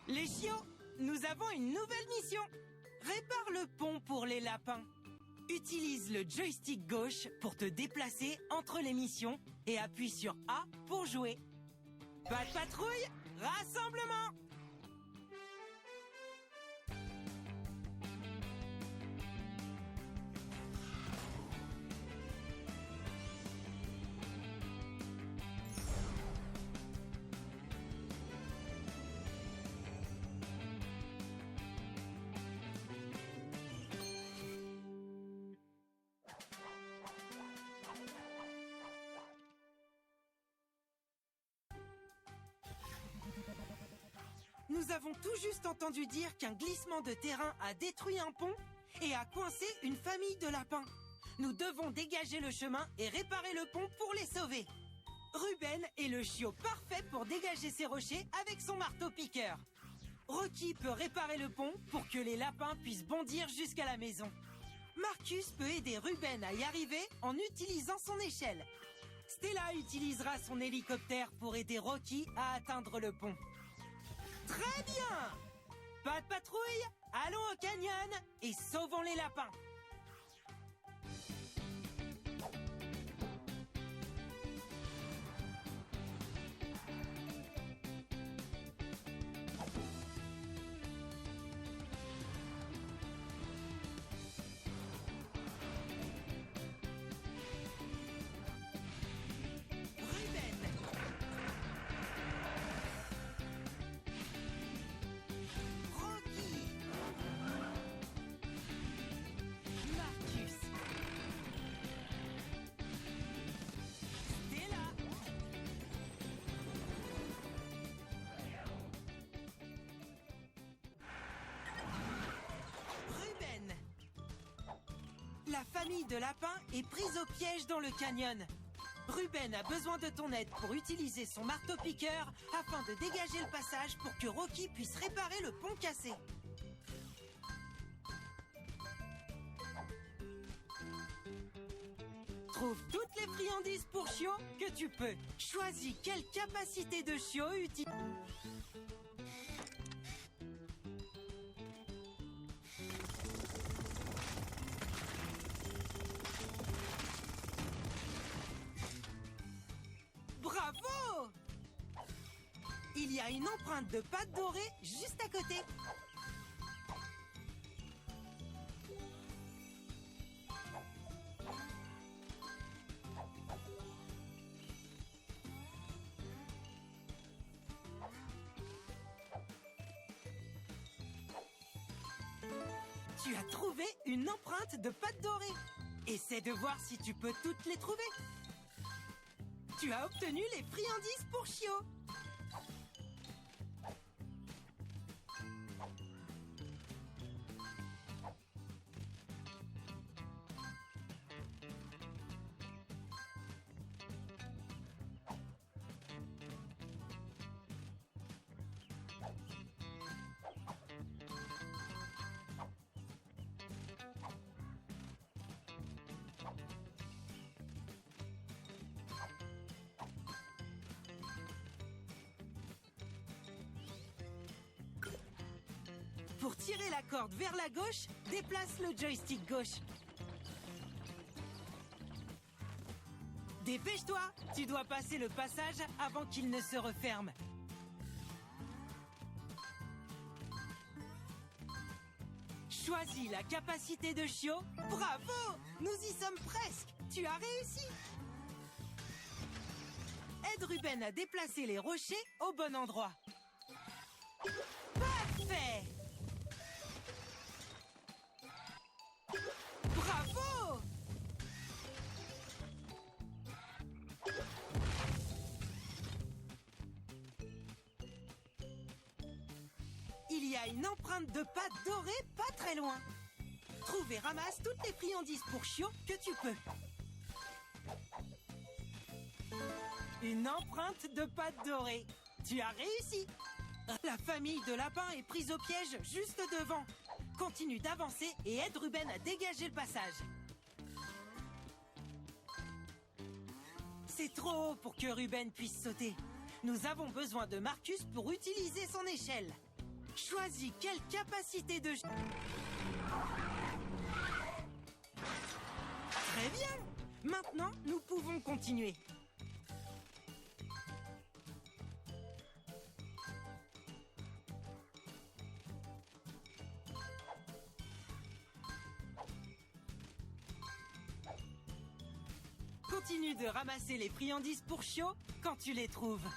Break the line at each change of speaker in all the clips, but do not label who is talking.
Les chiots, nous avons une nouvelle mission. Répare le pont pour les lapins. Utilise le joystick gauche pour te déplacer entre les missions et appuie sur A pour jouer. Pas de patrouille, rassemblement! Nous avons tout juste entendu dire qu'un glissement de terrain a détruit un pont et a coincé une famille de lapins. Nous devons dégager le chemin et réparer le pont pour les sauver. Ruben est le chiot parfait pour dégager ces rochers avec son marteau-piqueur. Rocky peut réparer le pont pour que les lapins puissent bondir jusqu'à la maison. Marcus peut aider Ruben à y arriver en utilisant son échelle. Stella utilisera son hélicoptère pour aider Rocky à atteindre le pont. Très bien! Pas de patrouille, allons au canyon et sauvons les lapins. La famille de lapins est prise au piège dans le canyon. Ruben a besoin de ton aide pour utiliser son marteau-piqueur afin de dégager le passage pour que Rocky puisse réparer le pont cassé. Trouve toutes les friandises pour chiots que tu peux. Choisis quelle capacité de chiot utiliser. Bravo! Il y a une empreinte de pâte dorée juste à côté. Tu as trouvé une empreinte de pâte dorée. Essaie de voir si tu peux toutes les trouver. Tu as obtenu les friandises pour chiots. Pour tirer la corde vers la gauche, déplace le joystick gauche. Dépêche-toi, tu dois passer le passage avant qu'il ne se referme. Choisis la capacité de chiot. Bravo! Nous y sommes presque. Tu as réussi. Aide Ruben à déplacer les rochers au bon endroit. Parfait! Bravo! Il y a une empreinte de pâte dorée pas très loin. Trouve et ramasse toutes les friandises pour chiots que tu peux. Une empreinte de pâte dorée. Tu as réussi. La famille de lapins est prise au piège juste devant. Continue d'avancer et aide Ruben à dégager le passage. C'est trop haut pour que Ruben puisse sauter. Nous avons besoin de Marcus pour utiliser son échelle. Choisis quelle capacité de... Très bien! Maintenant, nous pouvons continuer. Continue de ramasser les friandises pour Chio quand tu les trouves.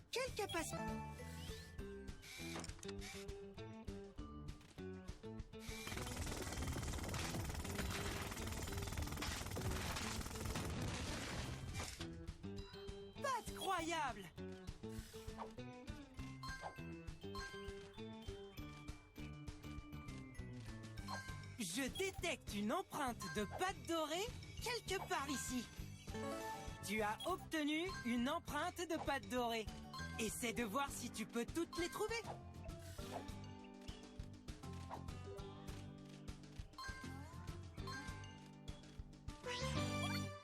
Quelle capacité... Pas croyable! Je détecte une empreinte de pâte dorée quelque part ici. Tu as obtenu une empreinte de pâte dorée. Essaie de voir si tu peux toutes les trouver.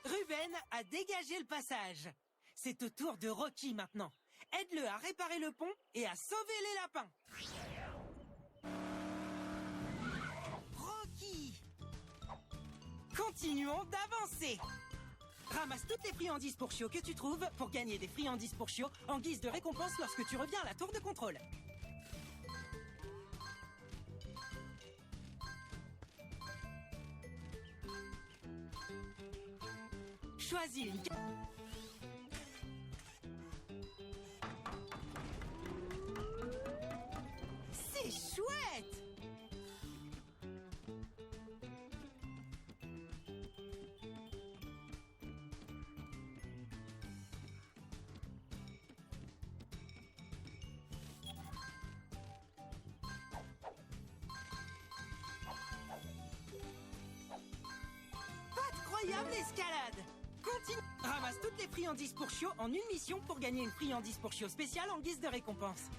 Ruben a dégagé le passage. C'est au tour de Rocky maintenant. Aide-le à réparer le pont et à sauver les lapins. Rocky! Continuons d'avancer. Ramasse toutes les friandises pour Chio que tu trouves pour gagner des friandises pour Chio en guise de récompense lorsque tu reviens à la tour de contrôle. Choisis une... C'est chouette! Incroyable escalade! Continue! Ramasse toutes les friandises pour Chio en une mission pour gagner une friandise pour Chio spéciale en guise de récompense.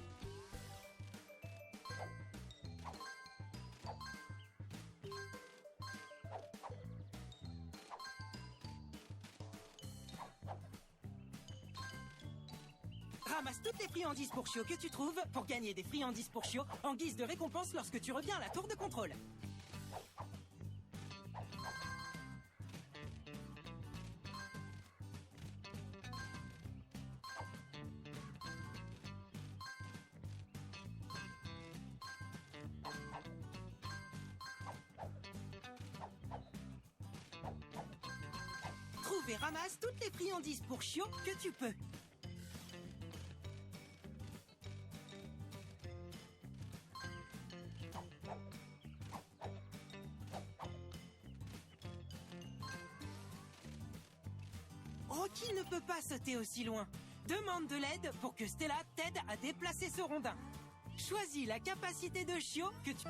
Ramasse toutes les friandises pour Chio que tu trouves pour gagner des friandises pour Chio en guise de récompense lorsque tu reviens à la tour de contrôle. Trouve et ramasse toutes les friandises pour Chio que tu peux. Rocky ne peut pas sauter aussi loin. Demande de l'aide pour que Stella t'aide à déplacer ce rondin. Choisis la capacité de Chio que tu...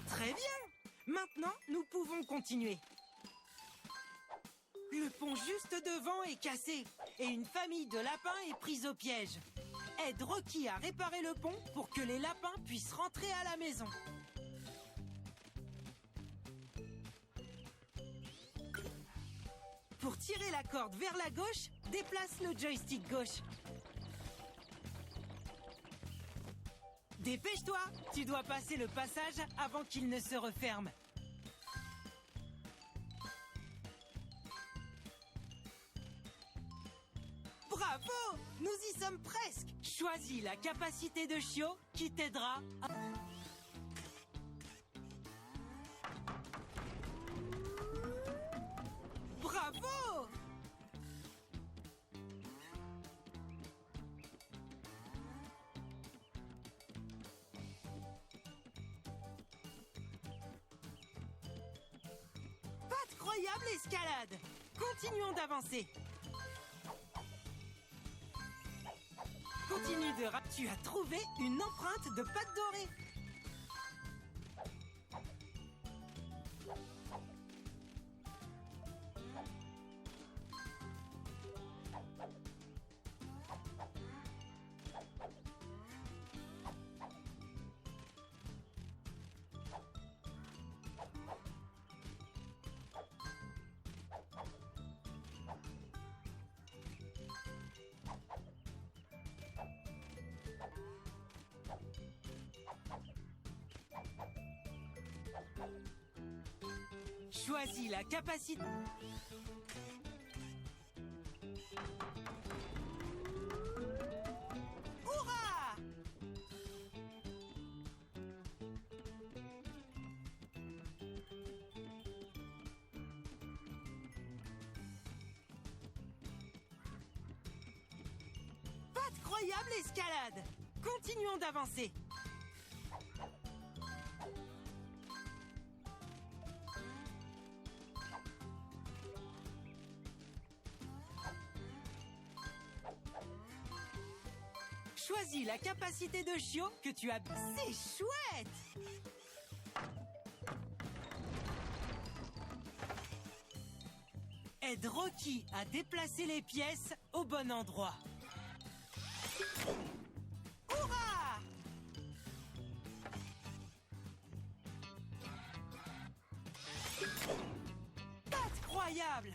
Très bien! Maintenant, nous pouvons continuer. Le pont juste devant est cassé et une famille de lapins est prise au piège. Aide Rocky à réparer le pont pour que les lapins puissent rentrer à la maison. Pour tirer la corde vers la gauche, déplace le joystick gauche. Dépêche-toi, tu dois passer le passage avant qu'il ne se referme. Bravo! Nous y sommes presque! Choisis la capacité de Chio qui t'aidera à... Bravo! Incroyable escalade! Continuons d'avancer. Continue de Tu as trouvé une empreinte de pâte dorée. Choisis la capacité. Hurrah! Incroyable escalade! Continuons d'avancer. Choisis la capacité de chiot que tu as... C'est chouette! Aide Rocky à déplacer les pièces au bon endroit. Hurrah! Incroyable!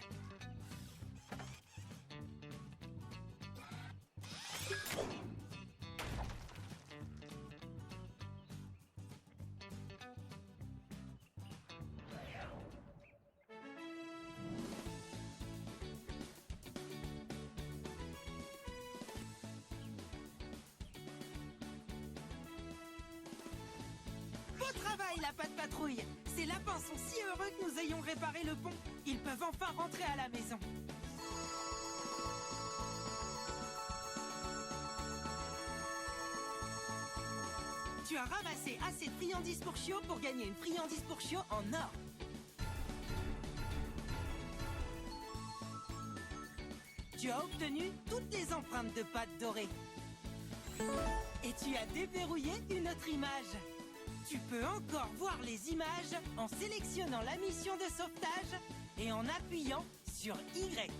Beau travail, la patte patrouille! Ces lapins sont si heureux que nous ayons réparé le pont. Ils peuvent enfin rentrer à la maison. Tu as ramassé assez de friandises pour chiot pour gagner une friandise pour chiot en or. Tu as obtenu toutes les empreintes de pâte dorée. Et tu as déverrouillé une autre image. Tu peux encore voir les images en sélectionnant la mission de sauvetage et en appuyant sur Y.